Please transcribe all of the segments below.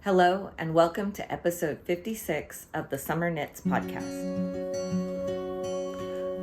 Hello, and welcome to episode 56 of the SomerKnits podcast.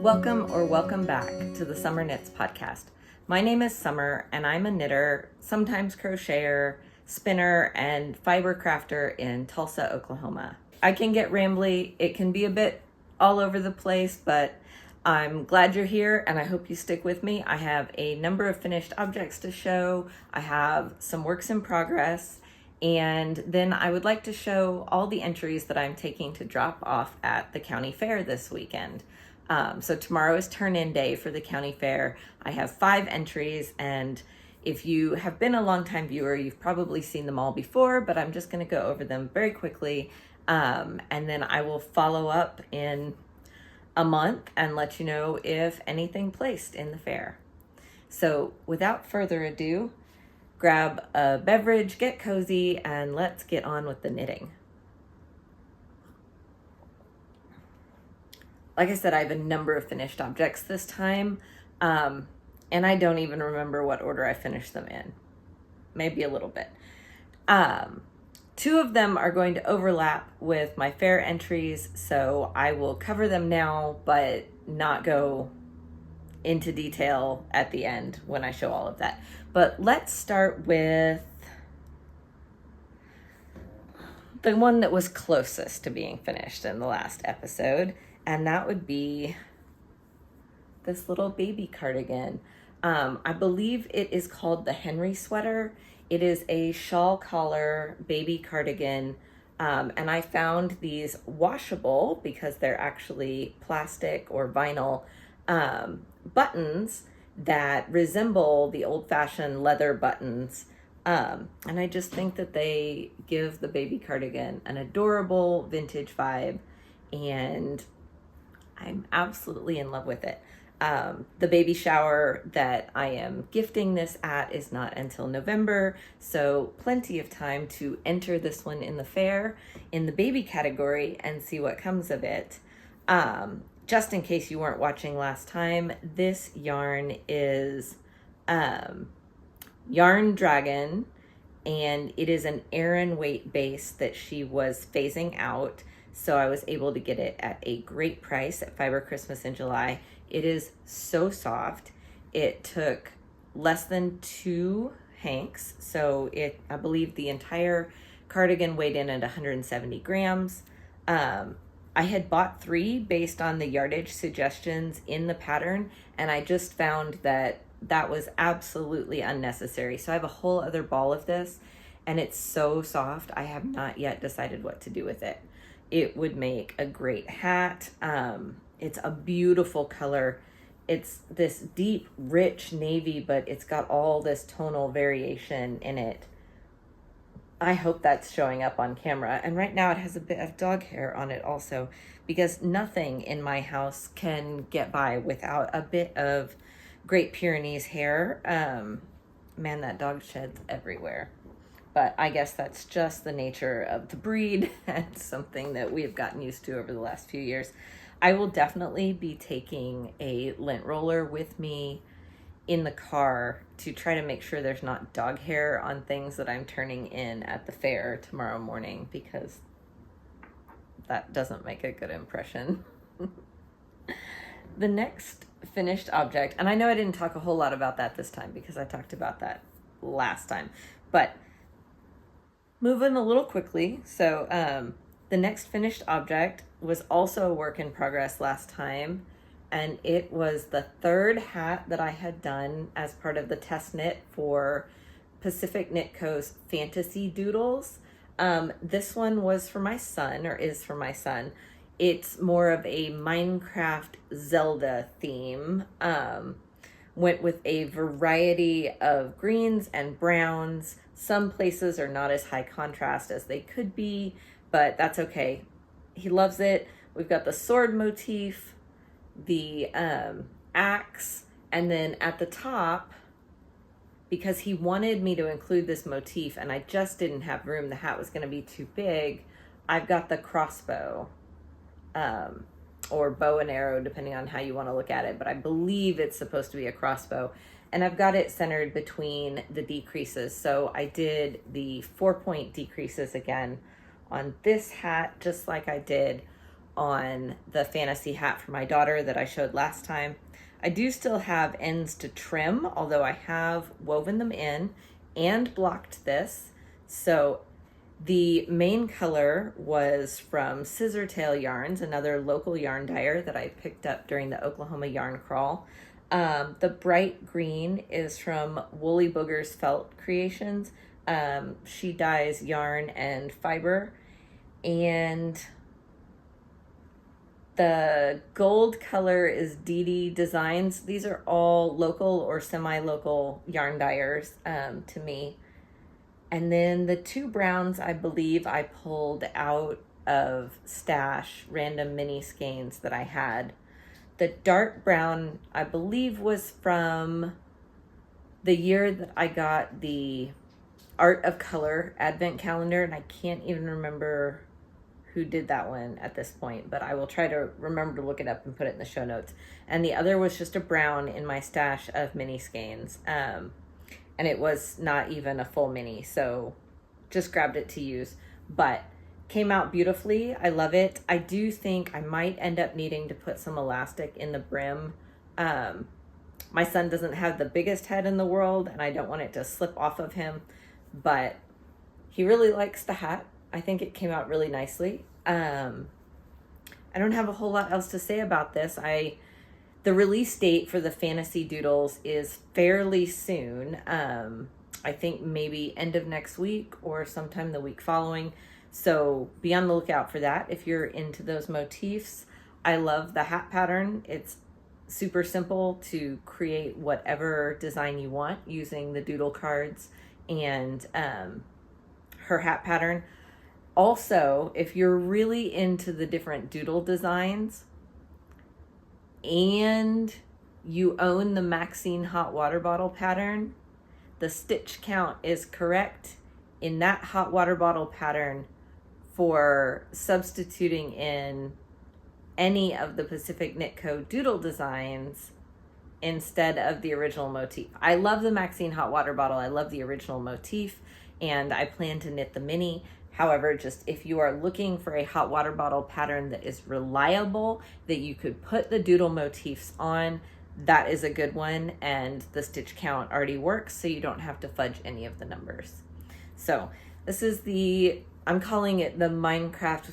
Welcome back to the SomerKnits podcast. My name is Summer, and I'm a knitter, sometimes crocheter, spinner, and fiber crafter in Tulsa, Oklahoma. I can get rambly, it can be a bit all over the place, but I'm glad you're here and I hope you stick with me. I have a number of finished objects to show. I have some works in progress. And then I would like to show all the entries that I'm taking to drop off at the county fair this weekend. So tomorrow is turn-in day for the county fair. I have 5 entries, and if you have been a longtime viewer, you've probably seen them all before, but I'm just gonna go over them very quickly. And then I will follow up in a month and let you know if anything placed in the fair. So without further ado, grab a beverage, get cozy, and let's get on with the knitting. Like I said, I have a number of finished objects this time, and I don't even remember what order I finished them in. Maybe a little bit. 2 of them are going to overlap with my fair entries, so I will cover them now, but not go into detail at the end when I show all of that. But let's start with the one that was closest to being finished in the last episode, and that would be this little baby cardigan. I believe it is called the Henry sweater. It is a shawl collar baby cardigan, and I found these washable because they're actually plastic or vinyl buttons that resemble the old-fashioned leather buttons, and I just think that they give the baby cardigan an adorable vintage vibe, and I'm absolutely in love with it. The baby shower that I am gifting this at is not until November, so plenty of time to enter this one in the fair in the baby category and see what comes of it. Just in case you weren't watching last time, this yarn is Yarn Dragon, and it is an Aran weight base that she was phasing out, so I was able to get it at a great price at Fiber Christmas in July. It is so soft. It took less than 2 hanks, so I believe the entire cardigan weighed in at 170 grams. I had bought 3 based on the yardage suggestions in the pattern, and I just found that was absolutely unnecessary. So I have a whole other ball of this, and it's so soft. I have not yet decided what to do with it. It would make a great hat. It's a beautiful color. It's this deep, rich navy, but it's got all this tonal variation in it. I hope that's showing up on camera. And right now it has a bit of dog hair on it also, because nothing in my house can get by without a bit of Great Pyrenees hair. Man, that dog sheds everywhere. But I guess that's just the nature of the breed and something that we have gotten used to over the last few years. I will definitely be taking a lint roller with me in the car to try to make sure there's not dog hair on things that I'm turning in at the fair tomorrow morning, because that doesn't make a good impression. The next finished object, and I know I didn't talk a whole lot about that this time because I talked about that last time, but moving a little quickly. So the next finished object was also a work in progress last time, and it was the 3rd hat that I had done as part of the test knit for Pacific Knit Co's Fantasy Doodles. This one was for my son, or is for my son. It's more of a Minecraft Zelda theme. Went with a variety of greens and browns. Some places are not as high contrast as they could be, but that's okay. He loves it. We've got the sword motif, the axe, and then at the top, because he wanted me to include this motif and I just didn't have room, the hat was going to be too big, I've got the crossbow, or bow and arrow, depending on how you want to look at it, but I believe it's supposed to be a crossbow. And I've got it centered between the decreases. So I did the 4-point decreases again on this hat, just like I did on the fantasy hat for my daughter that I showed last time. I do still have ends to trim, although I have woven them in and blocked this. So the main color was from Scissor Tail Yarns, another local yarn dyer that I picked up during the Oklahoma yarn crawl. The bright green is from Woollyboogers Felt Creations. She dyes yarn and fiber. And the gold color is Dee Designs. These are all local or semi-local yarn dyers to me. And then the 2 browns, I believe I pulled out of stash, random mini skeins that I had. The dark brown, I believe, was from the year that I got the Art of Color advent calendar, and I can't even remember who did that one at this point, but I will try to remember to look it up and put it in the show notes. And the other was just a brown in my stash of mini skeins. And it was not even a full mini, so just grabbed it to use, but came out beautifully. I love it. I do think I might end up needing to put some elastic in the brim. My son doesn't have the biggest head in the world, and I don't want it to slip off of him, but he really likes the hat. I think it came out really nicely. I don't have a whole lot else to say about this. The release date for the Fantasy Doodles is fairly soon. I think maybe end of next week or sometime the week following. So be on the lookout for that if you're into those motifs. I love the hat pattern. It's super simple to create whatever design you want using the doodle cards and her hat pattern. Also, if you're really into the different doodle designs, and you own the Maxine hot water bottle pattern, the stitch count is correct in that hot water bottle pattern for substituting in any of the Pacific Knit Co. doodle designs instead of the original motif. I love the Maxine hot water bottle. I love the original motif, and I plan to knit the mini. However, just if you are looking for a hot water bottle pattern that is reliable, that you could put the doodle motifs on, that is a good one, and the stitch count already works, so you don't have to fudge any of the numbers. So this is I'm calling it the Minecraft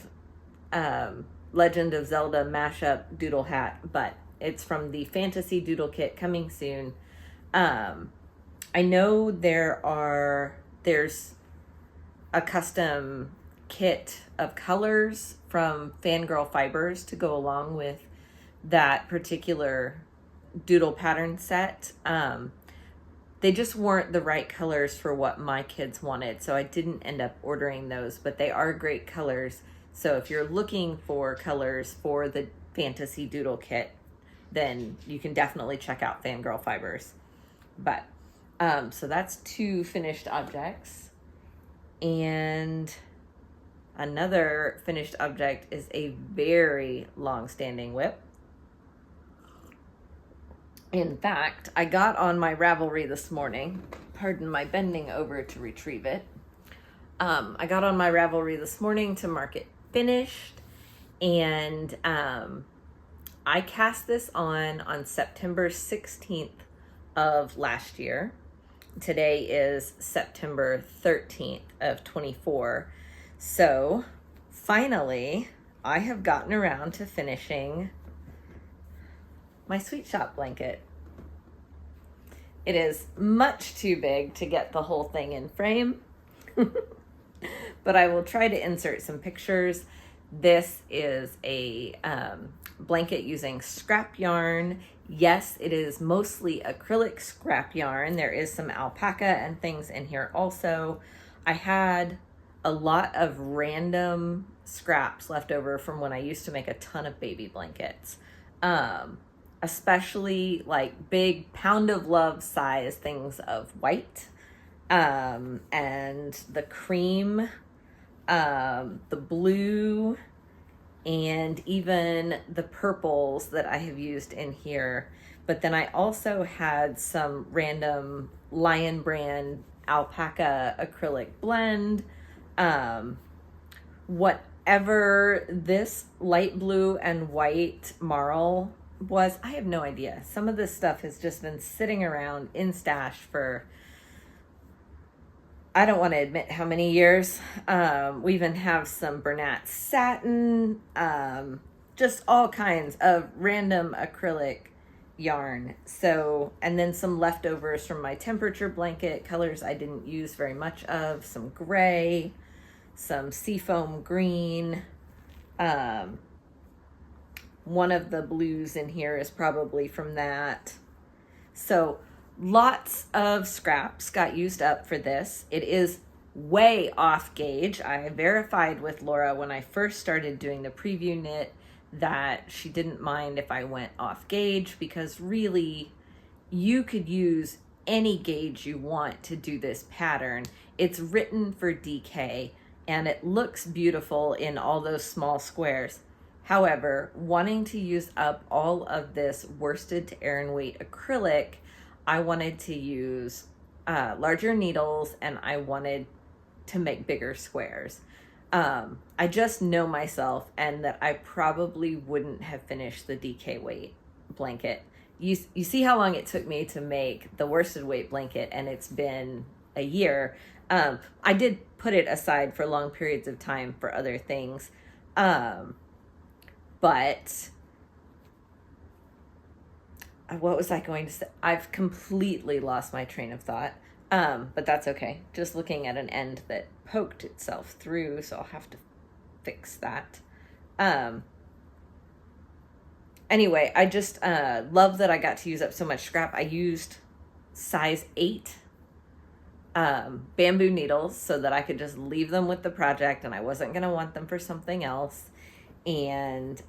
Legend of Zelda mashup doodle hat, but it's from the Fantasy Doodle Kit coming soon. I know there's a custom kit of colors from Fangirl Fibers to go along with that particular doodle pattern set. They just weren't the right colors for what my kids wanted, so I didn't end up ordering those, but they are great colors. So if you're looking for colors for the Fantasy Doodle Kit, then you can definitely check out Fangirl Fibers. But so that's 2 finished objects. And another finished object is a very long-standing whip. In fact, I got on my Ravelry this morning. Pardon my bending over to retrieve it. I got on my Ravelry this morning to mark it finished, and I cast this on September 16th of last year. Today is September 13th of 24. So finally, I have gotten around to finishing my Sweet Shop blanket. It is much too big to get the whole thing in frame, but I will try to insert some pictures. This is a blanket using scrap yarn. Yes, it is mostly acrylic scrap yarn. There is some alpaca and things in here also. I had a lot of random scraps left over from when I used to make a ton of baby blankets. Especially like big pound of love size things of white, and the cream, the blue, and even the purples that I have used in here. But then I also had some random Lion Brand alpaca acrylic blend. Whatever this light blue and white marl was, I have no idea. Some of this stuff has just been sitting around in stash for, I don't want to admit how many years. We even have some Bernat satin, just all kinds of random acrylic yarn. So, and then some leftovers from my temperature blanket, colors I didn't use very much of, some gray, some seafoam green. One of the blues in here is probably from that. So lots of scraps got used up for this. It is way off gauge. I verified with Laura when I first started doing the preview knit that she didn't mind if I went off gauge, because really you could use any gauge you want to do this pattern. It's written for DK and it looks beautiful in all those small squares. However, wanting to use up all of this worsted to Aran weight acrylic, I wanted to use larger needles and I wanted to make bigger squares. I just know myself, and that I probably wouldn't have finished the DK weight blanket. You see how long it took me to make the worsted weight blanket, and it's been a year. I did put it aside for long periods of time for other things. But what was I going to say? I've completely lost my train of thought. But that's okay. Just looking at an end that poked itself through, so I'll have to fix that. Anyway, I just love that I got to use up so much scrap. I used size 8 bamboo needles so that I could just leave them with the project and I wasn't going to want them for something else. And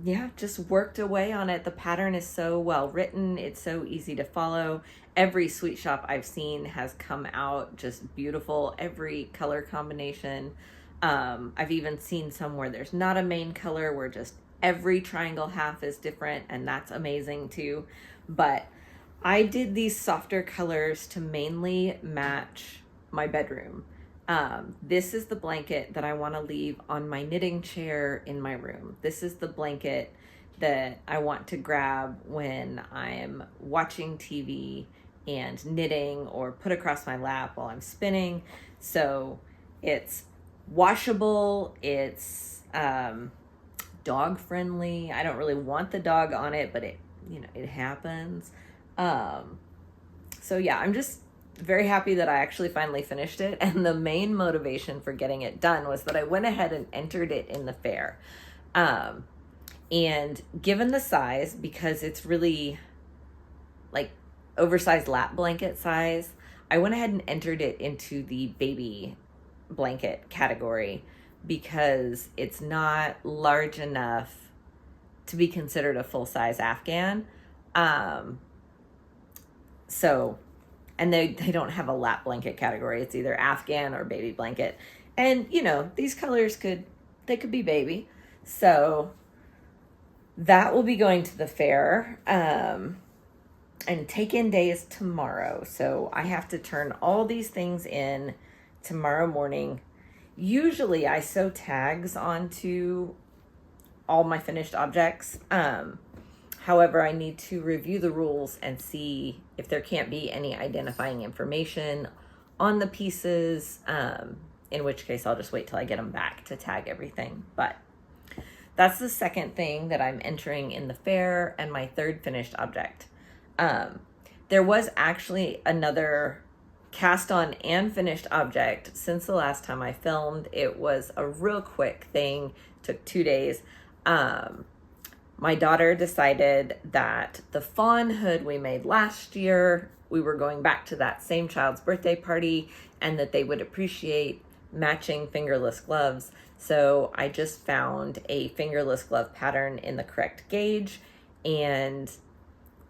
yeah, just worked away on it. The pattern is so well written. It's so easy to follow. Every sweet shop I've seen has come out just beautiful. Every color combination. I've even seen some where there's not a main color, where just every triangle half is different, and that's amazing too. But I did these softer colors to mainly match my bedroom. This is the blanket that I want to leave on my knitting chair in my room. This is the blanket that I want to grab when I'm watching TV and knitting, or put across my lap while I'm spinning. So it's washable, it's dog friendly. I don't really want the dog on it, but it, you know, it happens. So yeah, I'm just very happy that I actually finally finished it. And the main motivation for getting it done was that I went ahead and entered it in the fair. And given the size, because it's really like oversized lap blanket size, I went ahead and entered it into the baby blanket category because it's not large enough to be considered a full-size Afghan. So, and they don't have a lap blanket category. It's either Afghan or baby blanket. And, you know, these colors could be baby. So that will be going to the fair. And take-in day is tomorrow. So I have to turn all these things in tomorrow morning. Usually I sew tags onto all my finished objects. However, I need to review the rules and see if there can't be any identifying information on the pieces, in which case I'll just wait till I get them back to tag everything. But that's the second thing that I'm entering in the fair, and my third finished object. There was actually another cast on and finished object since the last time I filmed. It was a real quick thing, took 2 days. My daughter decided that the fawn hood we made last year, we were going back to that same child's birthday party, and that they would appreciate matching fingerless gloves. So I just found a fingerless glove pattern in the correct gauge and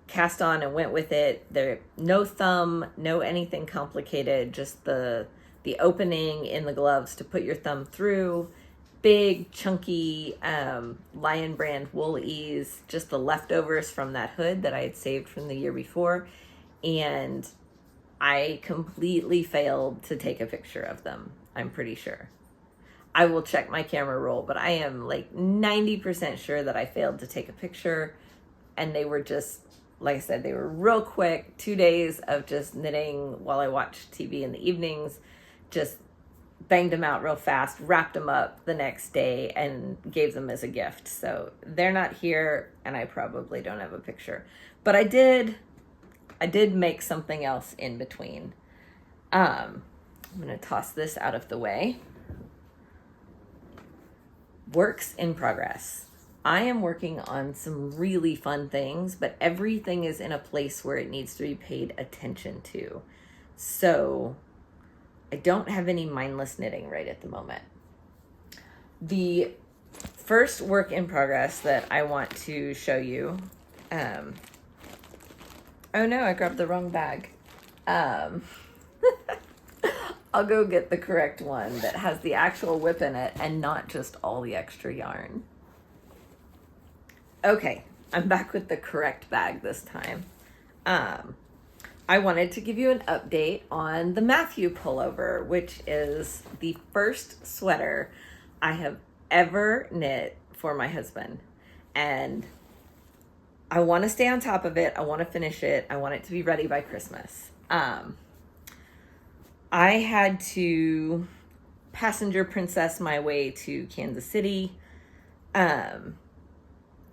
cast on and went with it. There, no thumb, no anything complicated, just the opening in the gloves to put your thumb through, big chunky Lion brand Woolies, just the leftovers from that hood that I had saved from the year before, and I completely failed to take a picture of them, I'm pretty sure. I will check my camera roll, but I am like 90% sure that I failed to take a picture, and they were just, like I said, they were real quick, 2 days of just knitting while I watched TV in the evenings, just banged them out real fast, wrapped them up the next day, and gave them as a gift. So they're not here, and I probably don't have a picture. But I did make something else in between. I'm going to toss this out of the way. Works in progress. I am working on some really fun things, but everything is in a place where it needs to be paid attention to. So I don't have any mindless knitting right at the moment. The first work in progress that I want to show you, oh no, I grabbed the wrong bag. I'll go get the correct one that has the actual whip in it and not just all the extra yarn. Okay, I'm back with the correct bag this time. I wanted to give you an update on the Matthew pullover, which is the first sweater I have ever knit for my husband. And I want to stay on top of it. I want to finish it. I want it to be ready by Christmas. I had to passenger princess my way to Kansas City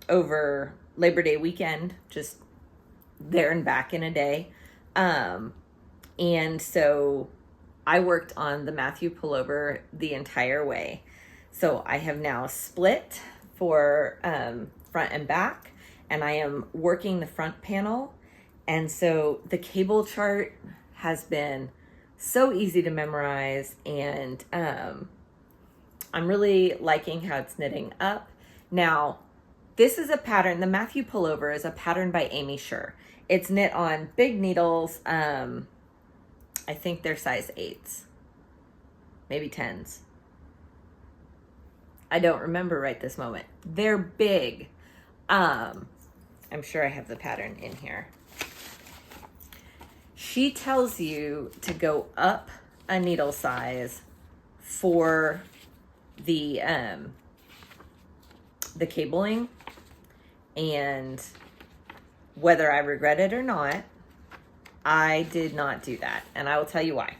over Labor Day weekend, just there and back in a day. And so I worked on the Matthew pullover the entire way. So I have now split for front and back, and I am working the front panel. And so the cable chart has been so easy to memorize, and I'm really liking how it's knitting up. Now, this is a pattern. The Matthew pullover is a pattern by Aimee Sher. It's knit on big needles. I think they're size 8s, maybe 10s. I don't remember right this moment. They're big. I'm sure I have the pattern in here. She tells you to go up a needle size for the cabling, and whether I regret it or not, I did not do that, and I will tell you why.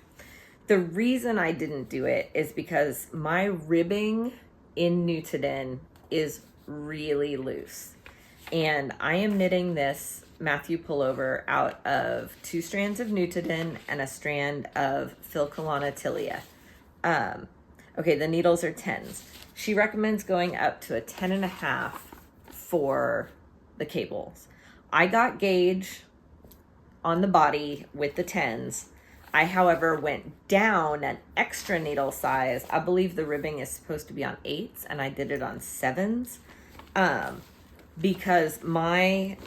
The reason I didn't do it is because my ribbing in Nutiden is really loose, and I am knitting this Matthew pullover out of 2 strands of Nutiden and a strand of Filcolana Tilia. Okay, the needles are 10s. She recommends going up to a 10.5 for the cables. I got gauge on the body with the 10s. I, however, went down an extra needle size. I believe the ribbing is supposed to be on 8s, and I did it on 7s because my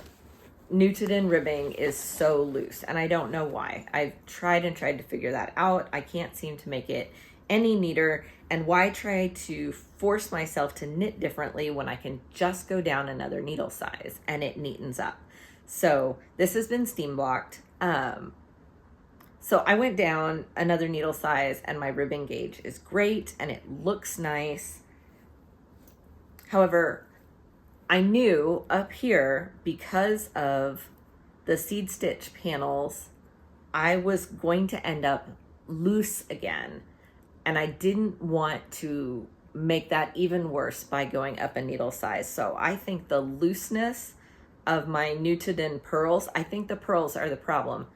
Nutiden ribbing is so loose, and I don't know why. I've tried and tried to figure that out. I can't seem to make it any neater, and why try to force myself to knit differently when I can just go down another needle size and it neatens up. So this has been steam blocked. So I went down another needle size, and my ribbing gauge is great and it looks nice. However, I knew up here, because of the seed stitch panels, I was going to end up loose again. And I didn't want to make that even worse by going up a needle size. So I think the looseness of my Nutiden pearls, I think the pearls are the problem.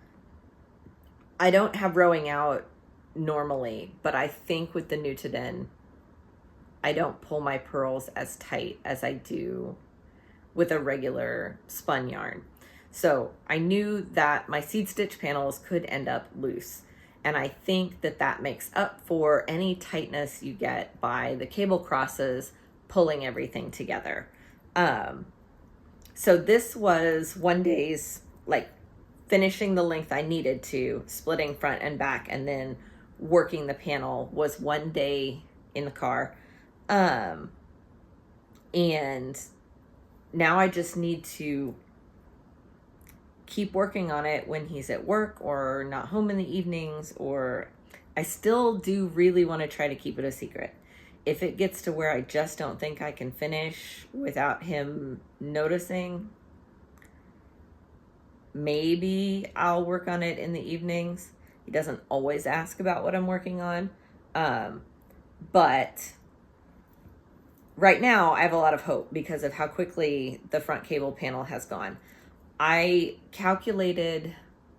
I don't have rowing out normally, but I think with the Nutiden, I don't pull my pearls as tight as I do with a regular spun yarn. So I knew that my seed stitch panels could end up loose. And I think that that makes up for any tightness you get by the cable crosses pulling everything together. So this was one day's, like, finishing the length I needed to, splitting front and back, and then working the panel was one day in the car. And now I just need to keep working on it when he's at work or not home in the evenings, or I still do really want to try to keep it a secret. If it gets to where I just don't think I can finish without him noticing, maybe I'll work on it in the evenings. He doesn't always ask about what I'm working on. But right now I have a lot of hope because of how quickly the front cable panel has gone. I calculated,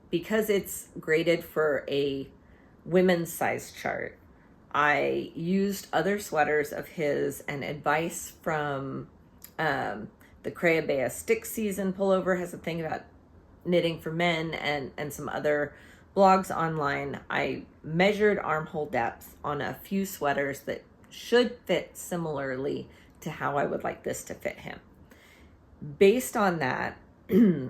because it's graded for a women's size chart, I used other sweaters of his and advice from the Crayabea Stick Season Pullover has a thing about knitting for men, and some other blogs online. I measured armhole depth on a few sweaters that should fit similarly to how I would like this to fit him. Based on that,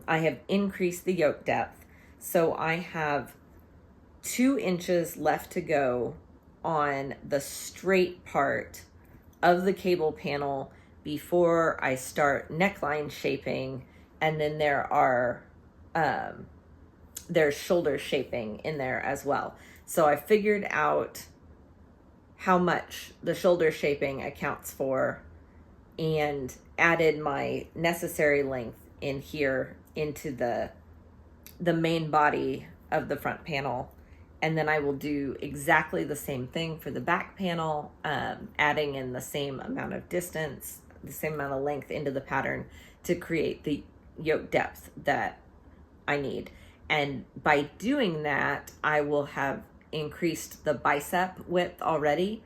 I have increased the yoke depth. So I have 2 inches left to go on the straight part of the cable panel before I start neckline shaping. And then there's shoulder shaping in there as well. So I figured out how much the shoulder shaping accounts for and added my necessary length in here into the main body of the front panel. And then I will do exactly the same thing for the back panel, adding in the same amount of distance, the same amount of length into the pattern to create the yoke depth that I need. And by doing that, I will have increased the bicep width already,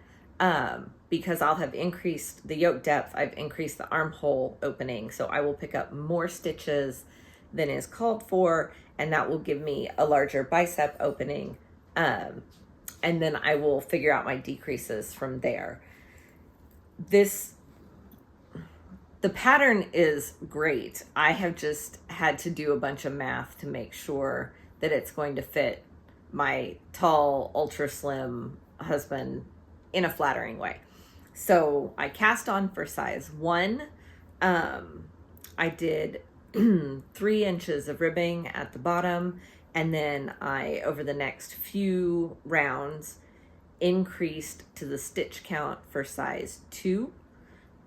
because I'll have increased the yoke depth. I've increased the armhole opening. So I will pick up more stitches than is called for, and that will give me a larger bicep opening. And then I will figure out my decreases from there. The pattern is great. I have just had to do a bunch of math to make sure that it's going to fit my tall, ultra slim husband in a flattering way. So I cast on for size 1. I did 3 inches of ribbing at the bottom, and then I, over the next few rounds, increased to the stitch count for size 2.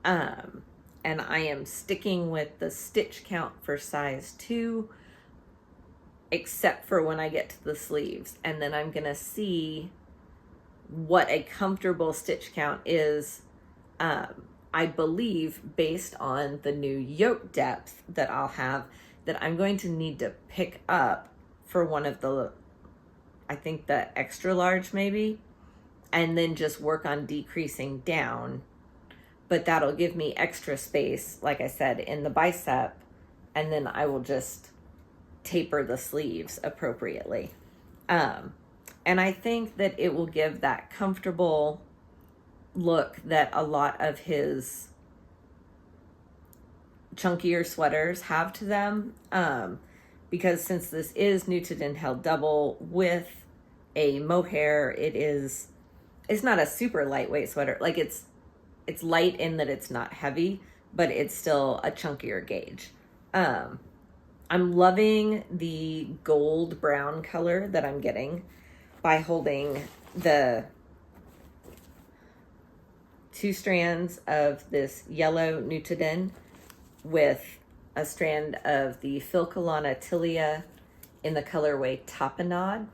And I am sticking with the stitch count for size 2, except for when I get to the sleeves. And then I'm gonna see what a comfortable stitch count is. I believe, based on the new yoke depth that I'll have, that I'm going to need to pick up for one of the, I think the extra large maybe, and then just work on decreasing down. But that'll give me extra space, like I said, in the bicep, and then I will just taper the sleeves appropriately. And I think that it will give that comfortable look that a lot of his chunkier sweaters have to them. Because since this is Nutiden held double with a mohair, it's not a super lightweight sweater. Like it's light in that it's not heavy, but it's still a chunkier gauge. I'm loving the gold brown color that I'm getting by holding the 2 strands of this yellow Nutiden with a strand of the Filcolana Tilia in the colorway Tapenade.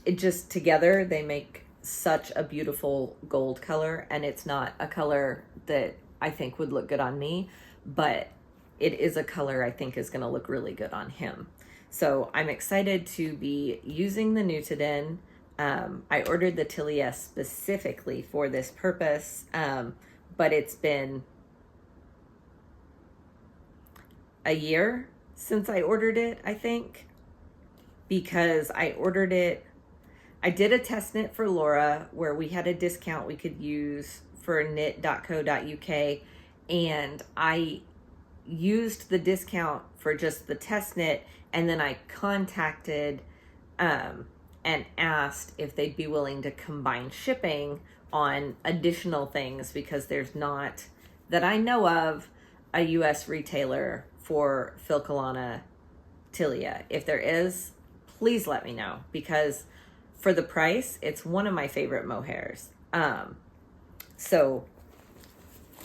It just together, they make such a beautiful gold color, and it's not a color that I think would look good on me, but it is a color I think is going to look really good on him. So I'm excited to be using the Nutiden. I ordered the Tilia specifically for this purpose, but it's been a year since I ordered it, I think, because I ordered it. I did a test knit for Laura where we had a discount we could use for knit.co.uk, and I used the discount for just the test knit, and then I contacted and asked if they'd be willing to combine shipping on additional things, because there's not, that I know of, a US retailer for Filcolana Tilia. If there is, please let me know, because for the price, it's one of my favorite mohairs. So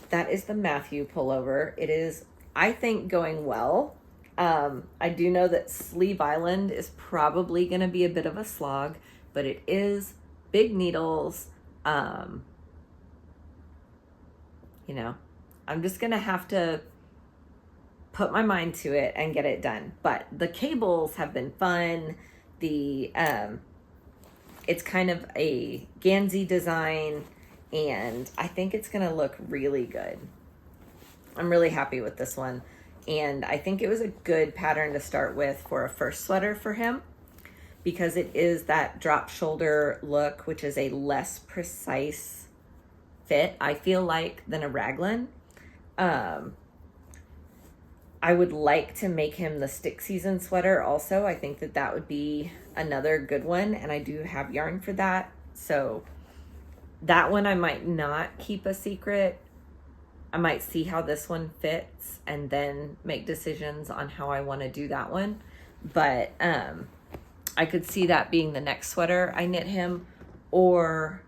that is the Matthew pullover. It is, I think, going well. I do know that Sleeve Island is probably going to be a bit of a slog, but it is big needles. You know, I'm just going to have to put my mind to it and get it done. But the cables have been fun. The, it's kind of a Gansey design, and I think it's going to look really good. I'm really happy with this one. And I think it was a good pattern to start with for a first sweater for him, because it is that drop shoulder look, which is a less precise fit, I feel like, than a raglan. I would like to make him the stick season sweater also. I think that that would be another good one, and I do have yarn for that. So that one I might not keep a secret. I might see how this one fits and then make decisions on how I want to do that one. But I could see that being the next sweater I knit him, or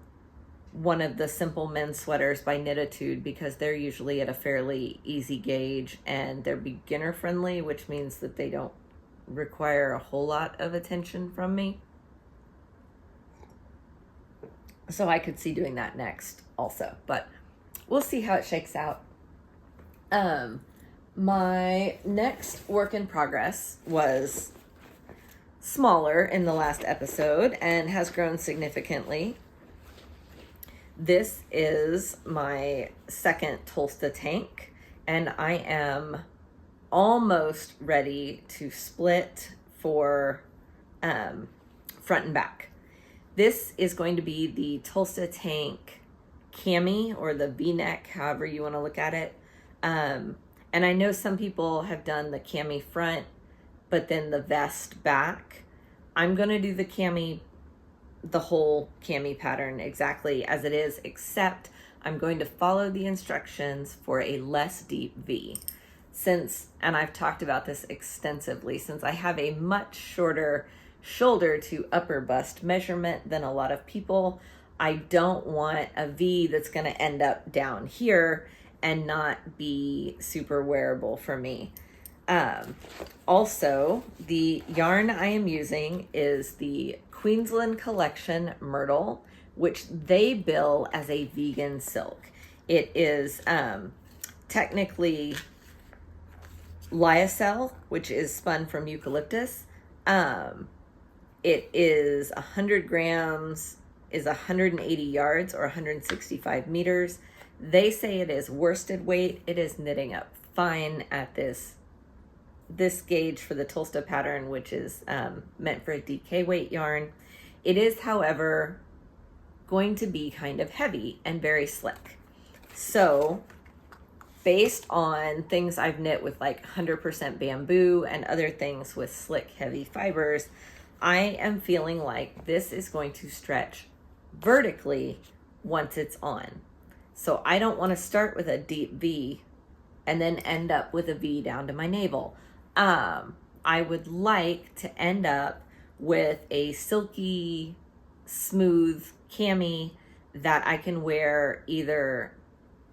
one of the simple men's sweaters by Nutiden, because they're usually at a fairly easy gauge and they're beginner friendly, which means that they don't require a whole lot of attention from me. So I could see doing that next also, but we'll see how it shakes out. My next work in progress was smaller in the last episode and has grown significantly. This is my second Tulsa tank, and I am almost ready to split for front and back. This is going to be the Tulsa tank Cami, or the V-neck, however you want to look at it. And I know some people have done the Cami front, but then the vest back. I'm going to do the Cami, the whole Cami pattern exactly as it is, except I'm going to follow the instructions for a less deep V. Since, and I've talked about this extensively, since I have a much shorter shoulder to upper bust measurement than a lot of people, I don't want a V that's going to end up down here and not be super wearable for me. Also, the yarn I am using is the Queensland Collection Myrtle, which they bill as a vegan silk. It is technically lyocell, which is spun from eucalyptus. It is 100 grams, is 180 yards or 165 meters. They say it is worsted weight. It is knitting up fine at this gauge for the Tulsa pattern, which is meant for a DK weight yarn. It is, however, going to be kind of heavy and very slick. So based on things I've knit with like 100% bamboo and other things with slick, heavy fibers, I am feeling like this is going to stretch vertically once it's on. So I don't want to start with a deep V and then end up with a V down to my navel. I would like to end up with a silky, smooth cami that I can wear either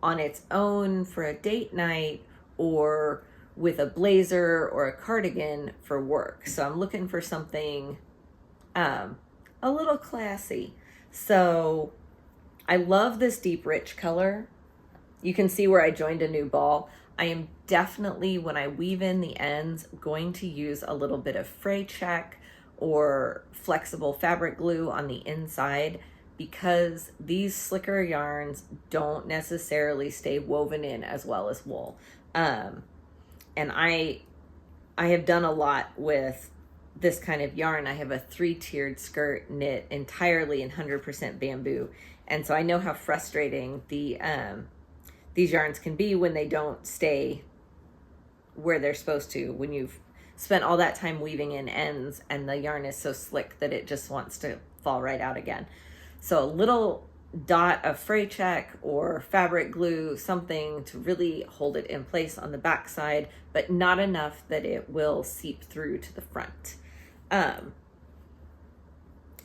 on its own for a date night or with a blazer or a cardigan for work. So I'm looking for something a little classy. So I love this deep rich color. You can see where I joined a new ball. I am definitely, when I weave in the ends, going to use a little bit of fray check or flexible fabric glue on the inside, because these slicker yarns don't necessarily stay woven in as well as wool. And I have done a lot with this kind of yarn. I have a 3-tiered skirt knit entirely in 100% bamboo. And so I know how frustrating these yarns can be when they don't stay where they're supposed to, when you've spent all that time weaving in ends, and the yarn is so slick that it just wants to fall right out again. So a little dot of fray check or fabric glue, something to really hold it in place on the back side, but not enough that it will seep through to the front.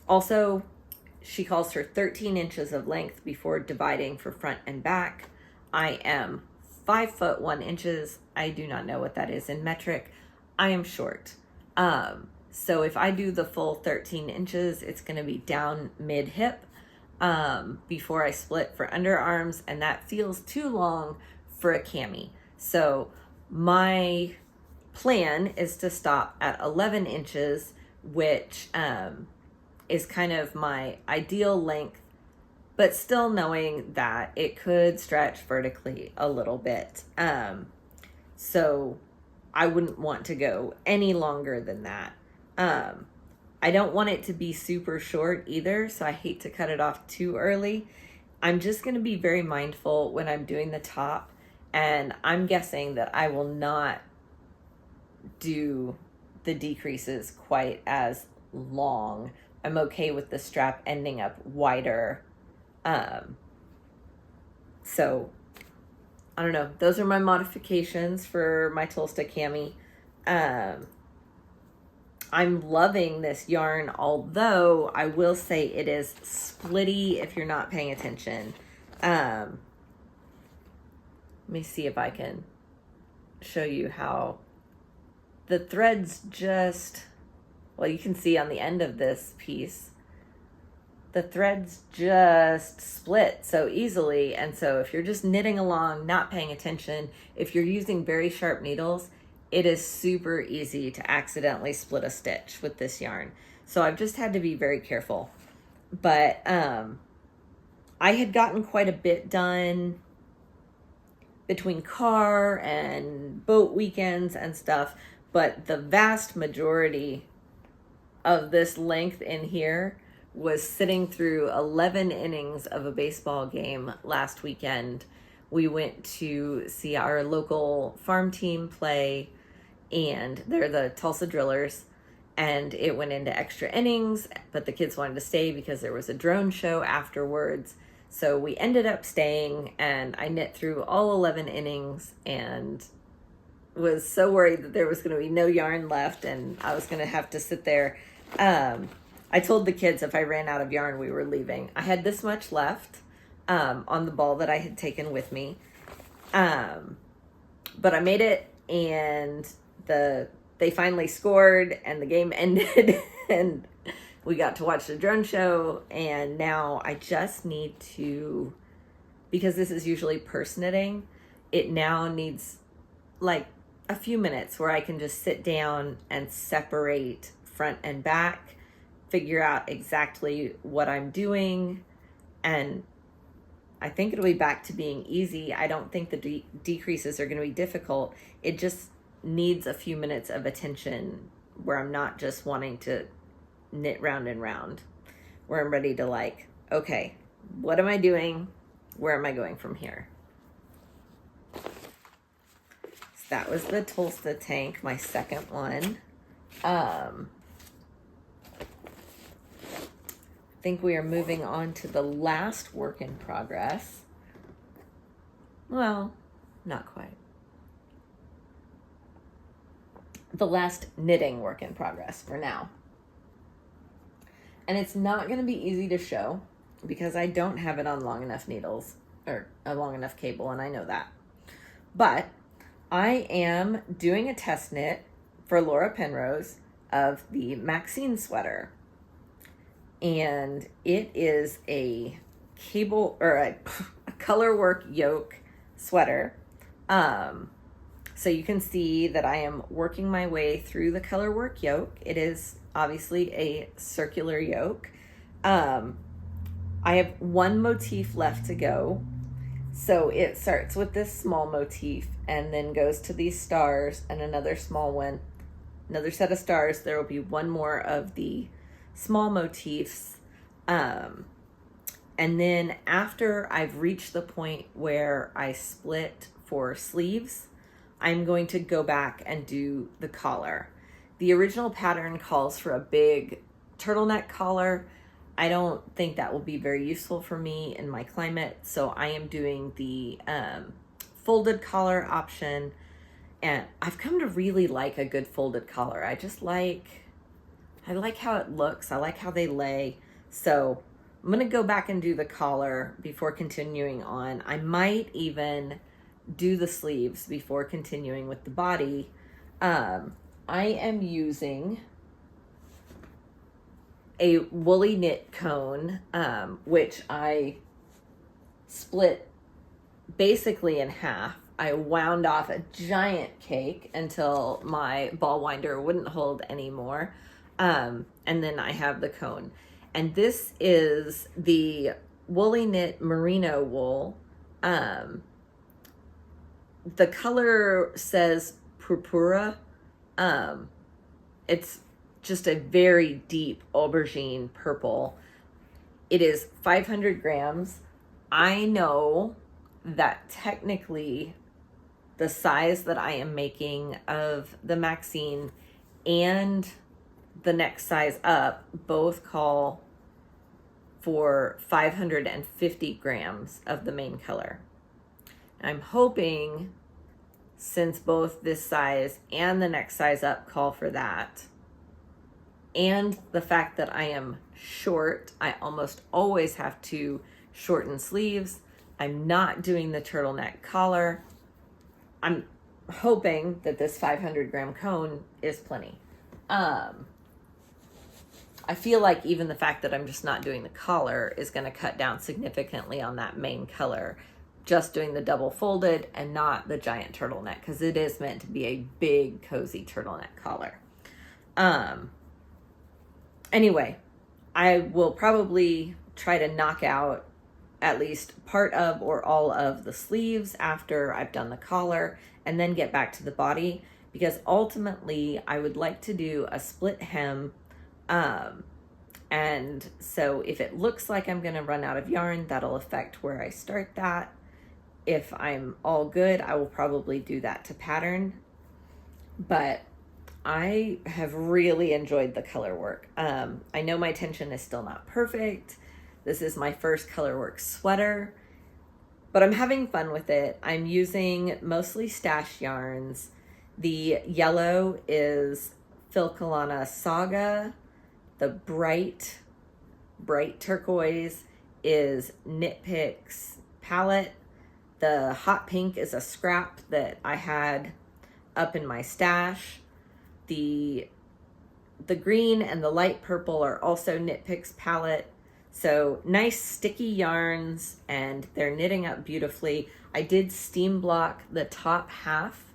Also, she calls for 13 inches of length before dividing for front and back. I am 5 foot 1 inches. I do not know what that is in metric. I am short. So if I do the full 13 inches, it's going to be down mid hip before I split for underarms, and that feels too long for a cami. So my plan is to stop at 11 inches, which is kind of my ideal length, but still knowing that it could stretch vertically a little bit. So I wouldn't want to go any longer than that. I don't want it to be super short either, so I hate to cut it off too early. I'm just going to be very mindful when I'm doing the top, and I'm guessing that I will not do the decreases quite as long. I'm okay with the strap ending up wider. So I don't know. Those are my modifications for my Tulsa cami. I'm loving this yarn, although I will say it is splitty if you're not paying attention. Let me see if I can show you how the threads just, well, you can see on the end of this piece, the threads just split so easily. And so if you're just knitting along, not paying attention, if you're using very sharp needles, it is super easy to accidentally split a stitch with this yarn. So I've just had to be very careful. But I had gotten quite a bit done between car and boat weekends and stuff, but the vast majority of this length in here was sitting through 11 innings of a baseball game last weekend. We went to see our local farm team play, and they're the Tulsa Drillers, and it went into extra innings, but the kids wanted to stay because there was a drone show afterwards. So we ended up staying, and I knit through all 11 innings and was so worried that there was going to be no yarn left and I was going to have to sit there. I told the kids if I ran out of yarn, we were leaving. I had this much left on the ball that I had taken with me. But I made it, and they finally scored and the game ended and we got to watch the drone show. And now I just need to, because this is usually purse knitting, it now needs like a few minutes where I can just sit down and separate front and back, figure out exactly what I'm doing, and I think it'll be back to being easy. I don't think the decreases are going to be difficult. It just needs a few minutes of attention where I'm not just wanting to knit round and round, where I'm ready to like, okay, what am I doing? Where am I going from here? So that was the Tulsa tank, my second one. I think we are moving on to the last work in progress. Well, not quite. The last knitting work in progress for now. And it's not going to be easy to show because I don't have it on long enough needles or a long enough cable, and I know that. But I am doing a test knit for Laura Penrose of the Maxine Sweater. And it is a cable or a color work yoke sweater. So you can see that I am working my way through the color work yoke. It is obviously a circular yoke. I have one motif left to go. So it starts with this small motif and then goes to these stars and another small one, another set of stars. There will be one more of the small motifs. And then after I've reached the point where I split for sleeves, I'm going to go back and do the collar. The original pattern calls for a big turtleneck collar. I don't think that will be very useful for me in my climate, so I am doing the folded collar option, and I've come to really like a good folded collar. I like how it looks. I like how they lay. So I'm gonna go back and do the collar before continuing on. I might even do the sleeves before continuing with the body. I am using a woolly knit cone, which I split basically in half. I wound off a giant cake until my ball winder wouldn't hold anymore. And then I have the cone. And this is the woolly knit merino wool. The color says purpura. It's just a very deep aubergine purple. It is 500 grams. I know that technically the size that I am making of the Maxine and the next size up both call for 550 grams of the main color. I'm hoping, since both this size and the next size up call for that, and the fact that I am short, I almost always have to shorten sleeves. I'm not doing the turtleneck collar. I'm hoping that this 500 gram cone is plenty. I feel like even the fact that I'm just not doing the collar is going to cut down significantly on that main color. Just doing the double folded and not the giant turtleneck, because it is meant to be a big cozy turtleneck collar. Anyway, I will probably try to knock out at least part of or all of the sleeves after I've done the collar, and then get back to the body, because ultimately I would like to do a split hem. And so if it looks like I'm going to run out of yarn, that'll affect where I start that. If I'm all good, I will probably do that to pattern. But I have really enjoyed the color work. I know my tension is still not perfect. This is my first color work sweater, but I'm having fun with it. I'm using mostly stash yarns. The yellow is Filcolana Saga. The bright turquoise is Knit Picks Palette. The hot pink is a scrap that I had up in my stash. The green and the light purple are also Knit Picks Palette. So nice sticky yarns, and they're knitting up beautifully. I did steam block the top half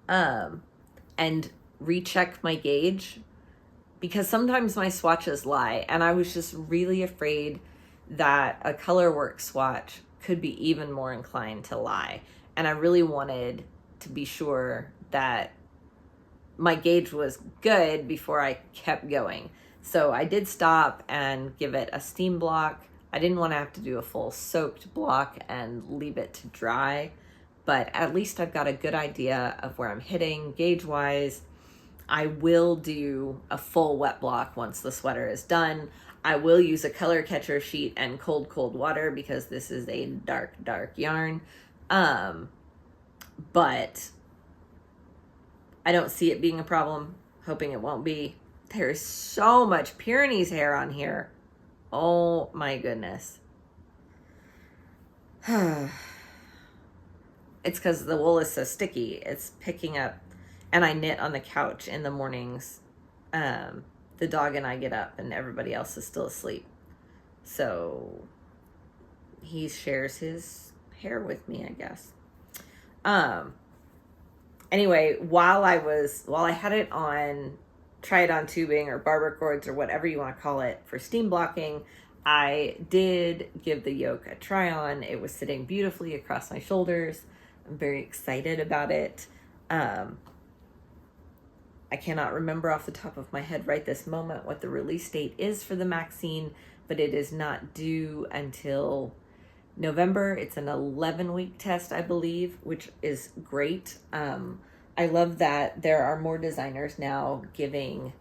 and recheck my gauge, because sometimes my swatches lie, and I was just really afraid that a color work swatch could be even more inclined to lie. And I really wanted to be sure that my gauge was good before I kept going. So I did stop and give it a steam block. I didn't want to have to do a full soaked block and leave it to dry, but at least I've got a good idea of where I'm hitting gauge wise. I will do a full wet block once the sweater is done. I will use a color catcher sheet and cold water, because this is a dark yarn. But I don't see it being a problem. Hoping it won't be. There's so much Pyrenees hair on here. Oh my goodness. It's because the wool is so sticky. It's picking up. And I knit on the couch in the mornings. The dog and I get up and everybody else is still asleep. So he shares his hair with me, I guess. Anyway, while I had it on, try it on tubing or barber cords or whatever you want to call it for steam blocking, I did give the yoke a try on. It was sitting beautifully across my shoulders. I'm very excited about it. I cannot remember off the top of my head right this moment what the release date is for the Maxine, but it is not due until November. It's an 11-week test, I believe, which is great. I love that there are more designers now giving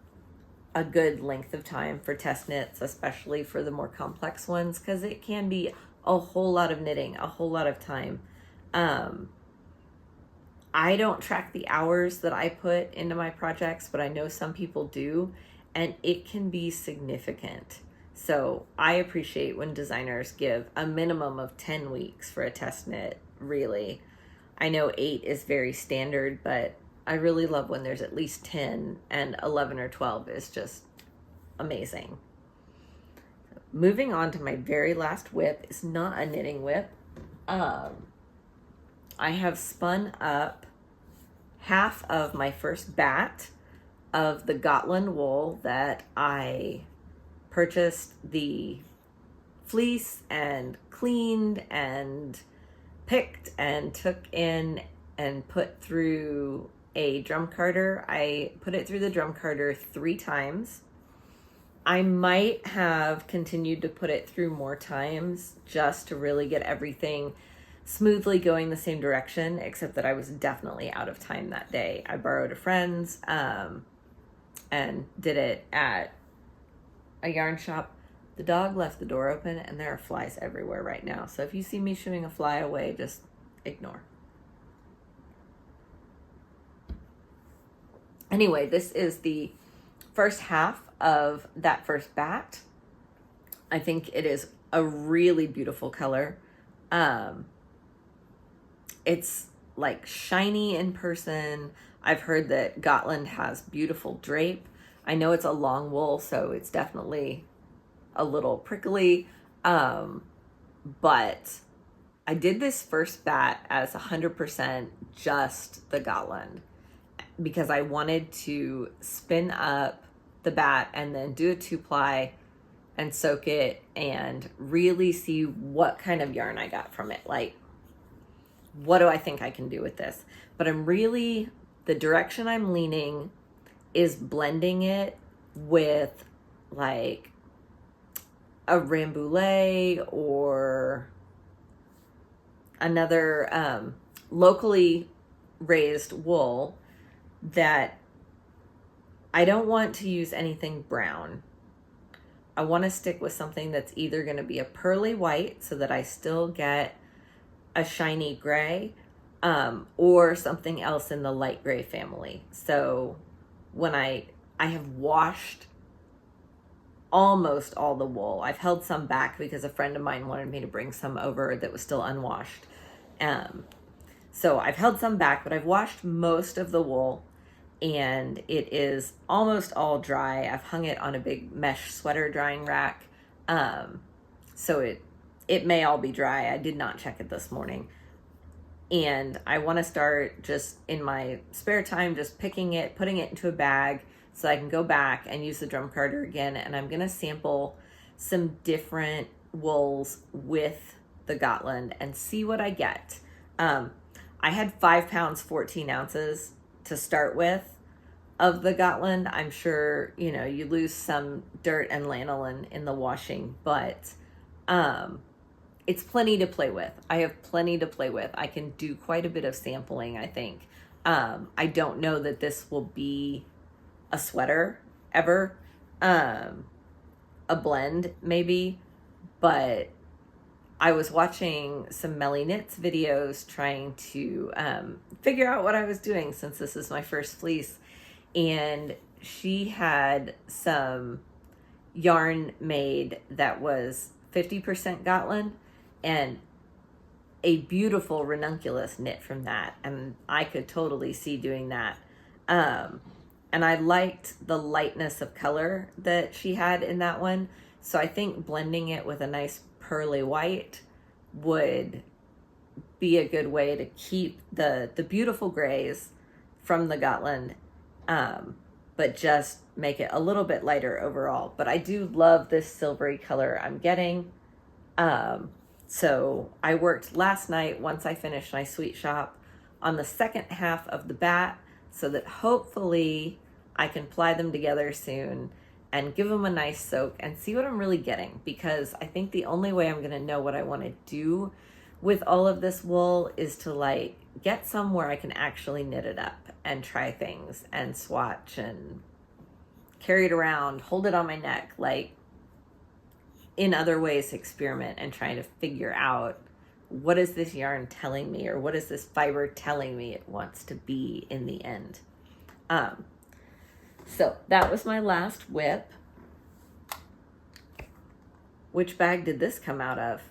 a good length of time for test knits, especially for the more complex ones, because it can be a whole lot of knitting, a whole lot of time. I don't track the hours that I put into my projects, but I know some people do, and it can be significant. So I appreciate when designers give a minimum of 10 weeks for a test knit, really. I know 8 is very standard, but I really love when there's at least 10, and 11 or 12 is just amazing. Moving on to my very last whip is not a knitting whip. I have spun up half of my first bat of the Gotland wool that I purchased the fleece and cleaned and picked and took in and put through a drum carder. I put it through the drum carder 3 times. I might have continued to put it through more times just to really get everything smoothly going the same direction, except that I was definitely out of time that day. I borrowed a friend's and did it at a yarn shop. The dog left the door open and there are flies everywhere right now. So if you see me shooing a fly away, just ignore. Anyway, this is the first half of that first bat. I think it is a really beautiful color. It's like shiny in person. I've heard that Gotland has beautiful drape. I know it's a long wool, so it's definitely a little prickly. But I did this first bat as 100% just the Gotland because I wanted to spin up the bat and then do a 2-ply and soak it and really see what kind of yarn I got from it. Like, what do I think I can do with this? But the direction I'm leaning is blending it with like a Rambouillet or another locally raised wool that I don't want to use anything brown. I want to stick with something that's either going to be a pearly white so that I still get a shiny gray, or something else in the light gray family. So when I have washed almost all the wool. I've held some back because a friend of mine wanted me to bring some over that was still unwashed. So I've held some back, but I've washed most of the wool and it is almost all dry. I've hung it on a big mesh sweater drying rack. So it may all be dry. I did not check it this morning. And I want to start just in my spare time, just picking it, putting it into a bag so I can go back and use the drum carder again. And I'm going to sample some different wools with the Gotland and see what I get. I had 5 pounds, 14 ounces to start with of the Gotland. I'm sure, you lose some dirt and lanolin in the washing, but it's plenty to play with. I have plenty to play with. I can do quite a bit of sampling, I think. I don't know that this will be a sweater ever, a blend maybe, but I was watching some Melly Knits videos trying to figure out what I was doing since this is my first fleece. And she had some yarn made that was 50% Gotland and a beautiful ranunculus knit from that. And I could totally see doing that. And I liked the lightness of color that she had in that one. So I think blending it with a nice pearly white would be a good way to keep the beautiful grays from the Gotland, but just make it a little bit lighter overall. But I do love this silvery color I'm getting. So I worked last night, once I finished my sweet shop, on the second half of the bat so that hopefully I can ply them together soon and give them a nice soak and see what I'm really getting, because I think the only way I'm going to know what I want to do with all of this wool is to get some where I can actually knit it up. and try things and swatch and carry it around, hold it on my neck, like in other ways experiment and trying to figure out what is this yarn telling me, or what is this fiber telling me it wants to be in the end. So that was my last whip. Which bag did this come out of?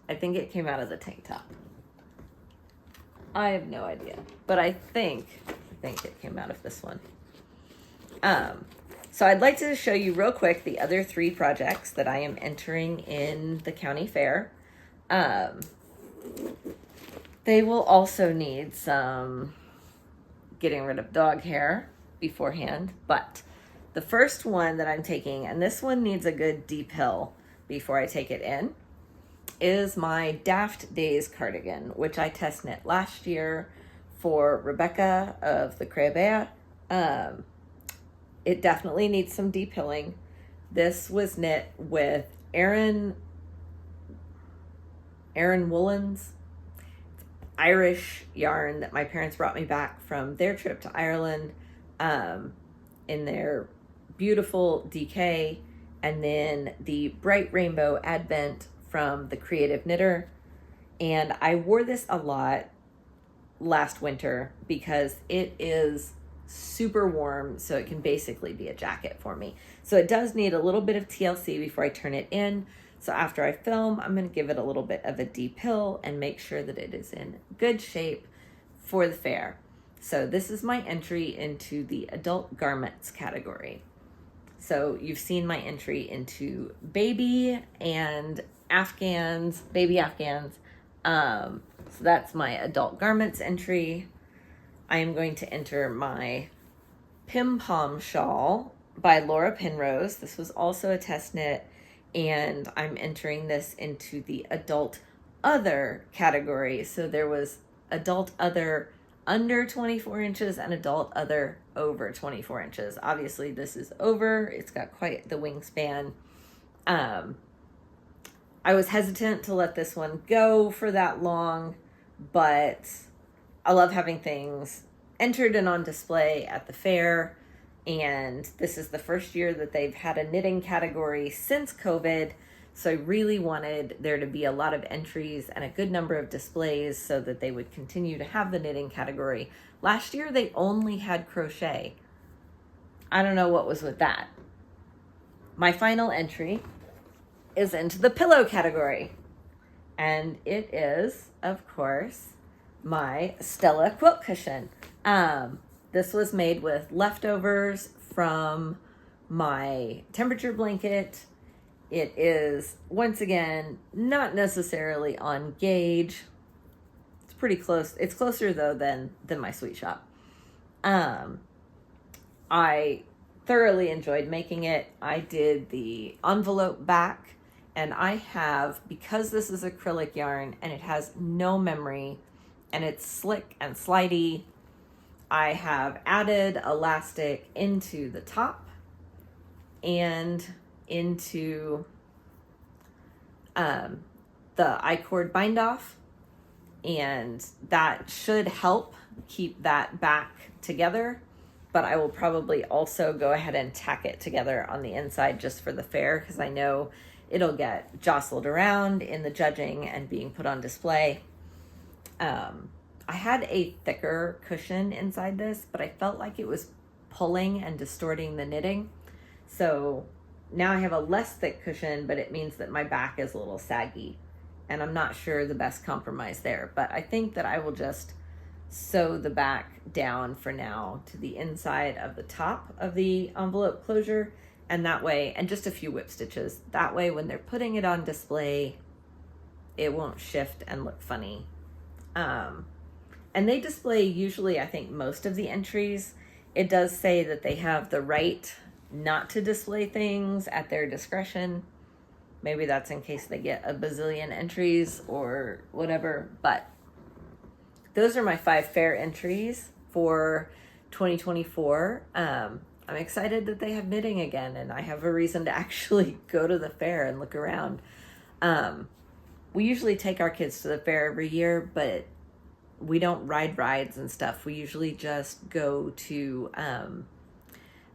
I think it came out of the tank top. I have no idea, but I think it came out of this one. So I'd like to show you real quick the other 3 projects that I am entering in the county fair. They will also need some getting rid of dog hair beforehand, but the first one that I'm taking, and this one needs a good deep hill before I take it in, is my Daft Days cardigan, which I test knit last year for Rebecca of the Crabea. It definitely needs some deep hilling. This was knit with Aaron Woolens, Irish yarn that my parents brought me back from their trip to Ireland, in their beautiful DK, and then the bright rainbow Advent from the Creative Knitter. And I wore this a lot last winter because it is super warm, so it can basically be a jacket for me. So it does need a little bit of TLC before I turn it in. So after I film, I'm going to give it a little bit of a deep hill and make sure that it is in good shape for the fair. So this is my entry into the adult garments category. So you've seen my entry into baby and Afghans, baby Afghans. So that's my adult garments entry. I am going to enter my Pimp Pom Shawl by Laura Penrose. This was also a test knit, and I'm entering this into the adult other category. So there was adult other under 24 inches and adult other over 24 inches. Obviously this is over, it's got quite the wingspan. I was hesitant to let this one go for that long, but I love having things entered and on display at the fair. And this is the first year that they've had a knitting category since COVID. So I really wanted there to be a lot of entries and a good number of displays so that they would continue to have the knitting category. Last year, they only had crochet. I don't know what was with that. My final entry is into the pillow category. And it is, of course, my Stella quilt cushion. This was made with leftovers from my temperature blanket. It is, once again, not necessarily on gauge. It's pretty close. It's closer, though, than my sweet shop. I thoroughly enjoyed making it. I did the envelope back, and I have, because this is acrylic yarn and it has no memory and it's slick and slidey, I have added elastic into the top and into the I-cord bind off, and that should help keep that back together. But I will probably also go ahead and tack it together on the inside just for the fair, because I know it'll get jostled around in the judging and being put on display. I had a thicker cushion inside this, but I felt like it was pulling and distorting the knitting. So now I have a less thick cushion, but it means that my back is a little saggy, and I'm not sure the best compromise there. But I think that I will just sew the back down for now to the inside of the top of the envelope closure, and that way, and just a few whip stitches. That way, when they're putting it on display, it won't shift and look funny. And they display usually, I think, most of the entries. It does say that they have the right not to display things at their discretion. Maybe that's in case they get a bazillion entries or whatever, but those are my 5 fair entries for 2024. I'm excited that they have knitting again, and I have a reason to actually go to the fair and look around. We usually take our kids to the fair every year, but we don't ride rides and stuff. We usually just go to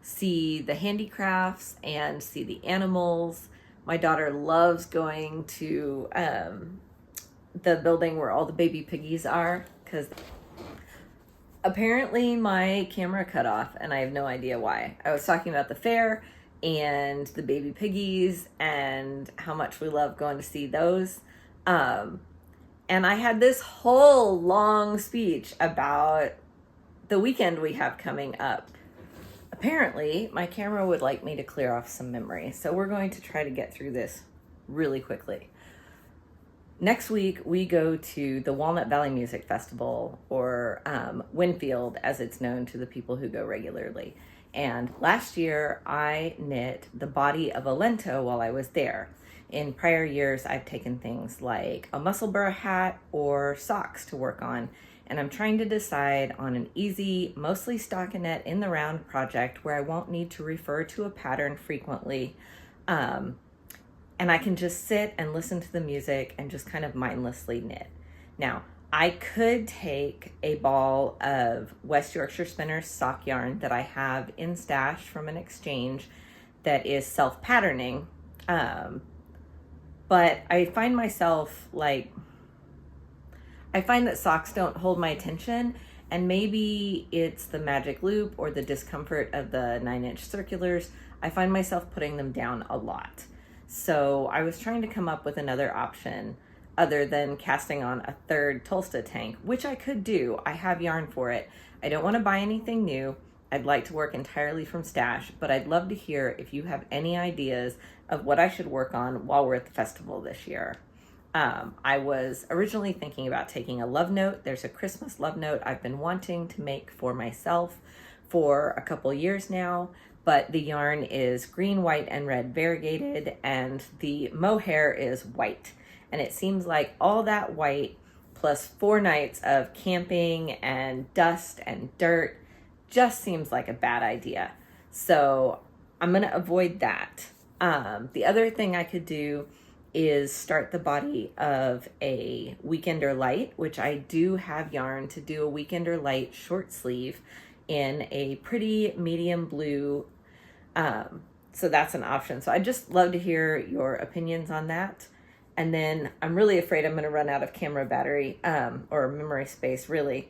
see the handicrafts and see the animals. My daughter loves going to the building where all the baby piggies are, because apparently my camera cut off and I have no idea why. I was talking about the fair and the baby piggies and how much we love going to see those. And I had this whole long speech about the weekend we have coming up. Apparently, my camera would like me to clear off some memory, so we're going to try to get through this really quickly. Next week, we go to the Walnut Valley Music Festival, or WINFIELD, as it's known to the people who go regularly. And last year, I knit the body of a lento while I was there. In prior years, I've taken things like a Musselburgh hat or socks to work on, and I'm trying to decide on an easy, mostly stockinette in the round project where I won't need to refer to a pattern frequently. And I can just sit and listen to the music and just kind of mindlessly knit. Now, I could take a ball of West Yorkshire Spinners sock yarn that I have in stash from an exchange that is self-patterning, but I find myself I find that socks don't hold my attention, and maybe it's the magic loop or the discomfort of the 9-inch circulars. I find myself putting them down a lot. So I was trying to come up with another option other than casting on a third Tulsa tank, which I could do. I have yarn for it. I don't want to buy anything new. I'd like to work entirely from stash, but I'd love to hear if you have any ideas of what I should work on while we're at the festival this year. I was originally thinking about taking a love note. There's a Christmas love note I've been wanting to make for myself for a couple years now, but the yarn is green, white, and red variegated, and the mohair is white. And it seems like all that white plus 4 nights of camping and dust and dirt just seems like a bad idea. So I'm going to avoid that. The other thing I could do is start the body of a Weekender Light, which I do have yarn to do a Weekender Light short sleeve in a pretty medium blue. So that's an option. So I'd just love to hear your opinions on that. And then I'm really afraid I'm going to run out of camera battery, or memory space, really.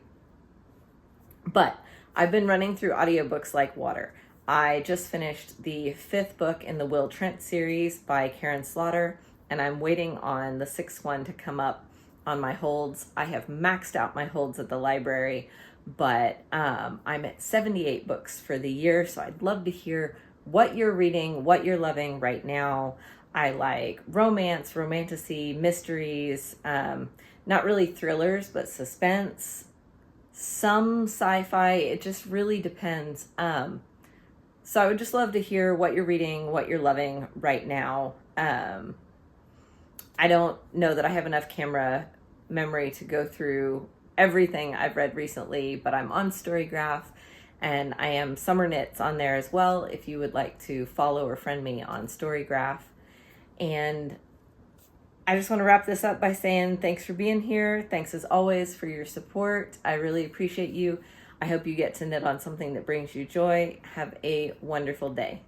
But I've been running through audiobooks like water. I just finished the 5th book in the Will Trent series by Karen Slaughter, and I'm waiting on the 6th one to come up on my holds. I have maxed out my holds at the library, but I'm at 78 books for the year, so I'd love to hear what you're reading, what you're loving right now. I like romance, romantasy, mysteries, not really thrillers, but suspense, some sci-fi. It just really depends. So I would just love to hear what you're reading, what you're loving right now. I don't know that I have enough camera memory to go through everything I've read recently, but I'm on Storygraph, and I am SomerKnits on there as well if you would like to follow or friend me on Storygraph. And I just want to wrap this up by saying thanks for being here. Thanks as always for your support. I really appreciate you. I hope you get to knit on something that brings you joy. Have a wonderful day.